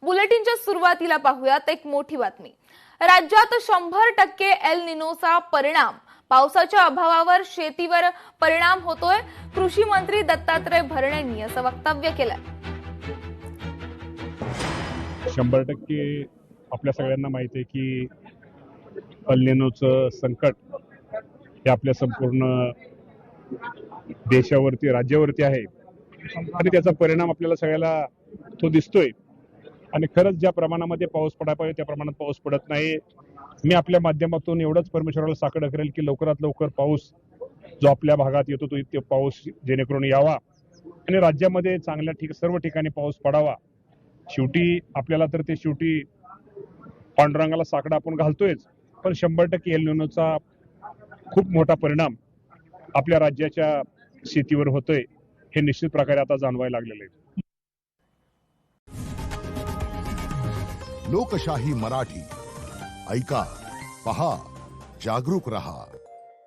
बुलेटिनच्या सुरुवातीला पाहूयात एक मोठी बातमी। राज्यात 100% एल निनोचा परिणाम, पावसाच्या अभावावर शेतीवर परिणाम होतोय। कृषी मंत्री दत्तात्रय भरणेंनी असं वक्तव्य केलंय। 100% आपल्या सगळ्यांना माहिती आहे की एल निनोचं संकट हे आपल्या संपूर्ण देशावरती, राज्यावरती आहे आणि त्याचा परिणाम आपल्याला सगळ्याला तो दिसतोय। आणि खरंच ज्या प्रमाणामध्ये पाऊस पडायला पाहिजे त्या प्रमाणात पाऊस पडत नाही। मी आपल्या माध्यमातून एवढंच परमेश्वराला साकडं करेल की लवकरात लवकर पाऊस जो आपल्या भागात येतो तो इथे पाऊस जेणेकरून यावा आणि राज्यामध्ये चांगल्या सर्व ठिकाणी पाऊस पडावा। शेवटी आपल्याला तर ते शेवटी पांडुरंगाला साकडं आपण घालतोयच, पण 100% एल निनोचा खूप मोठा परिणाम आपल्या राज्याच्या शेतीवर होतोय हे निश्चित प्रकारे आता जाणवायला लागलेलं आहे। लोकशाही मराठी ऐका, पहा, जागरूक रहा।